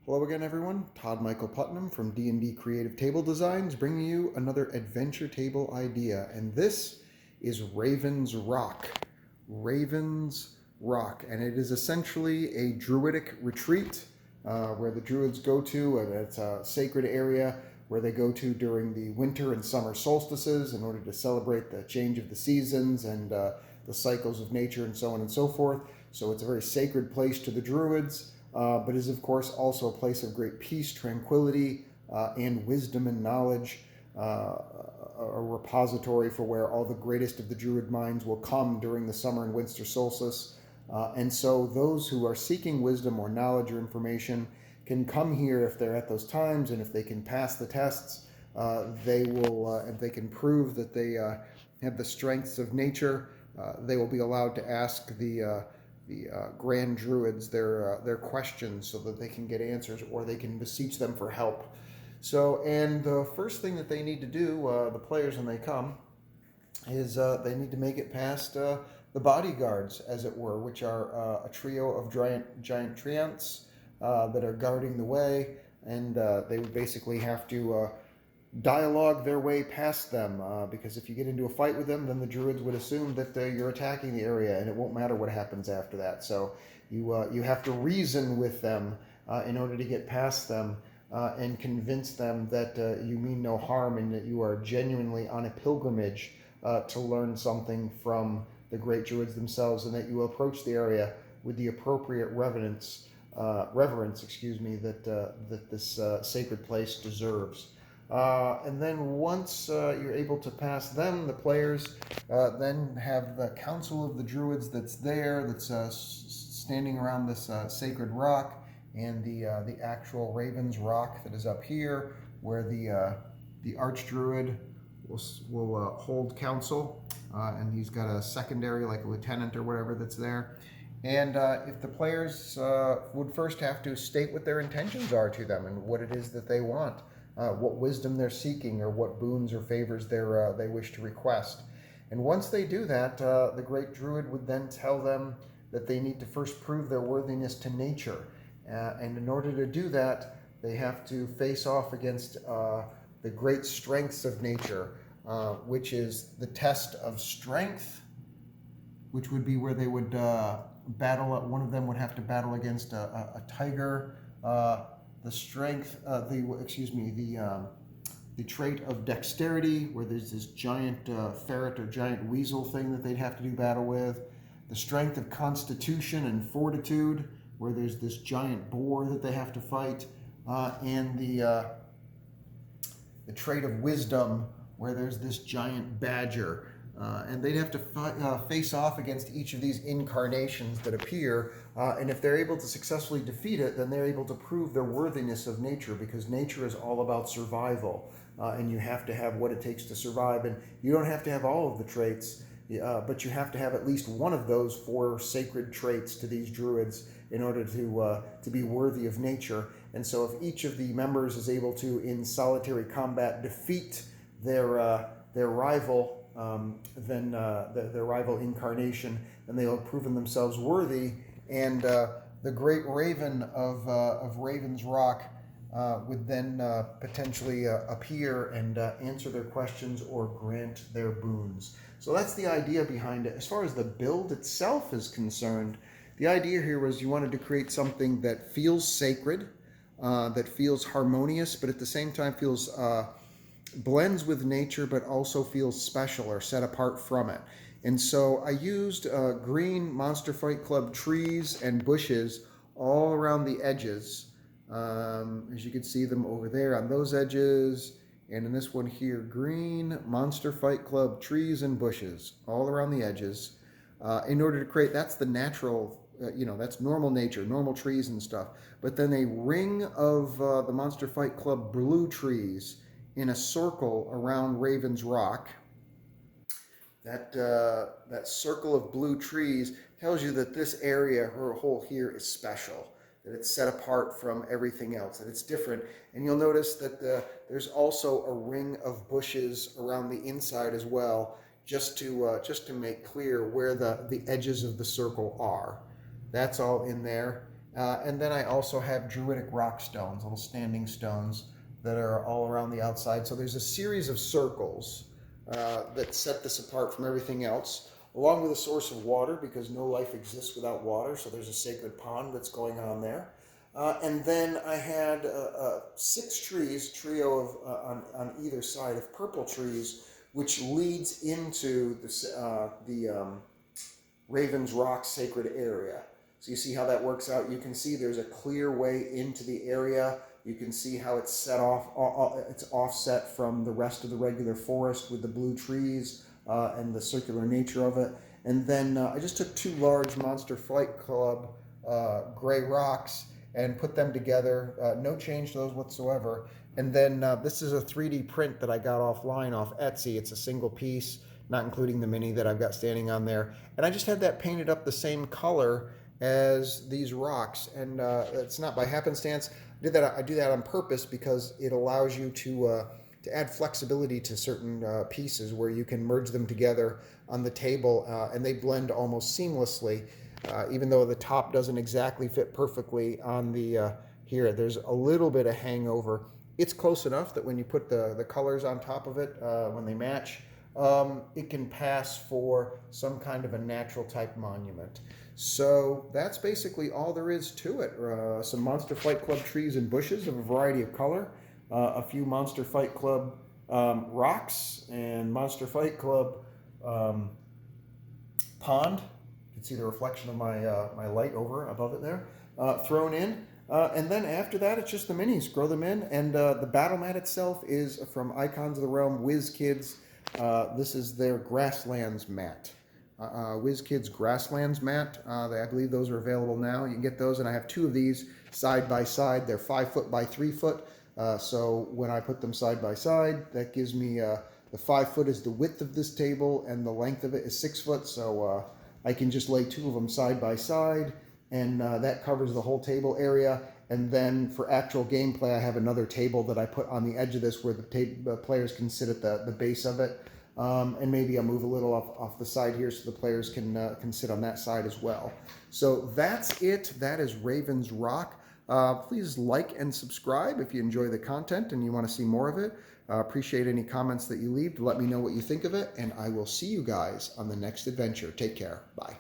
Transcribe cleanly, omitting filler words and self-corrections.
Hello again, everyone. Todd Michael Putnam from D&D Creative Table Designs, bringing you another adventure table idea. And this is Raven's Rock. Raven's Rock. And it is essentially a druidic retreat where the druids go to. And it's a sacred area where they go to during the winter and summer solstices in order to celebrate the change of the seasons and the cycles of nature and so on and so forth. So it's a very sacred place to the druids. But is, of course, also a place of great peace, tranquility, and wisdom and knowledge, a repository for where all the greatest of the druid minds will come during the summer and winter solstice. And so those who are seeking wisdom or knowledge or information can come here if they're at those times, and if they can pass the tests, they will, if they can prove that they have the strengths of nature, they will be allowed to ask the grand druids their questions so that they can get answers, or they can beseech them for help. So, and the first thing that they need to do, the players when they come, is they need to make it past the bodyguards, as it were, which are a trio of giant treants that are guarding the way, and they would basically have to dialogue their way past them, because if you get into a fight with them, then the druids would assume that you're attacking the area, and it won't matter what happens after that. So you have to reason with them in order to get past them, and convince them that you mean no harm, and that you are genuinely on a pilgrimage to learn something from the great druids themselves, and that you will approach the area with the appropriate reverence, that this sacred place deserves. And then once you're able to pass them, the players then have the council of the druids that's there, that's standing around this sacred rock, and the actual Raven's Rock that is up here, where the archdruid will hold council, and he's got a secondary, like a lieutenant or whatever, that's there. And if the players would first have to state what their intentions are to them, and what it is that they want. What wisdom they're seeking, or what boons or favors they wish to request. And once they do that, the great druid would then tell them that they need to first prove their worthiness to nature. And in order to do that, they have to face off against the great strengths of nature, which is the test of strength, which would be where they would battle. One of them would have to battle against a tiger. The strength, the trait of dexterity, where there's this giant ferret or giant weasel thing that they'd have to do battle with. The strength of constitution and fortitude, where there's this giant boar that they have to fight. And the trait of wisdom, where there's this giant badger. And they'd have to face off against each of these incarnations that appear, and if they're able to successfully defeat it, then they're able to prove their worthiness of nature, because nature is all about survival, and you have to have what it takes to survive. And you don't have to have all of the traits, but you have to have at least one of those four sacred traits to these druids in order to be worthy of nature. And so if each of the members is able to, in solitary combat, defeat their rival, then their rival incarnation, and they'll have proven themselves worthy. And the great raven of Raven's Rock would then potentially appear and answer their questions or grant their boons. So that's the idea behind it. As far as the build itself is concerned, the idea here was you wanted to create something that feels sacred, that feels harmonious, but at the same time feels blends with nature, but also feels special or set apart from it. And so I used green Monster Fight Club trees and bushes all around the edges. As you can see them over there on those edges, and in this one here, green Monster Fight Club trees and bushes all around the edges, in order to create, that's the natural, that's normal nature, normal trees and stuff. But then a ring of the Monster Fight Club blue trees in a circle around Raven's Rock. That circle of blue trees tells you that this area, her whole here, is special, that it's set apart from everything else, that it's different. And you'll notice that there's also a ring of bushes around the inside as well, just to make clear where the edges of the circle are. That's all in there. And then I also have druidic rock stones, little standing stones that are all around the outside. So there's a series of circles that set this apart from everything else, along with a source of water, because no life exists without water. So there's a sacred pond that's going on there. And then I had 6 trees, trio of on either side of purple trees, which leads into the Ravens Rock sacred area. So you see how that works out. You can see there's a clear way into the area. You can see how it's set off. It's offset from the rest of the regular forest with the blue trees and the circular nature of it. And then I just took 2 large Monster Fight Club gray rocks and put them together. No change to those whatsoever. And then this is a 3D print that I got offline off Etsy. It's a single piece, not including the mini that I've got standing on there. And I just had that painted up the same color as these rocks, and it's not by happenstance. I do that on purpose because it allows you to add flexibility to certain pieces where you can merge them together on the table, and they blend almost seamlessly. Even though the top doesn't exactly fit perfectly on the here, there's a little bit of hangover. It's close enough that when you put the colors on top of it, when they match, it can pass for some kind of a natural type monument. So that's basically all there is to it. Some Monster Fight Club trees and bushes of a variety of color, a few Monster Fight Club rocks, and Monster Fight Club pond. You can see the reflection of my light over above it there, thrown in. And then after that, it's just the minis. Grow them in. And the battle mat itself is from Icons of the Realm WizKids. This is their Grasslands mat. WizKids Grasslands mat. I believe those are available now. You can get those, and I have 2 of these side by side. They're 5 foot by 3 foot. So when I put them side by side, that gives me the 5 foot is the width of this table, and the length of it is 6 foot. So I can just lay 2 of them side by side, and that covers the whole table area. And then for actual gameplay, I have another table that I put on the edge of this where the players can sit at the base of it. And maybe I'll move a little off the side here so the players can sit on that side as well. So that's it. That is Ravens Rock. Please like and subscribe if you enjoy the content and you want to see more of it. Appreciate any comments that you leave to let me know what you think of it. And I will see you guys on the next adventure. Take care. Bye.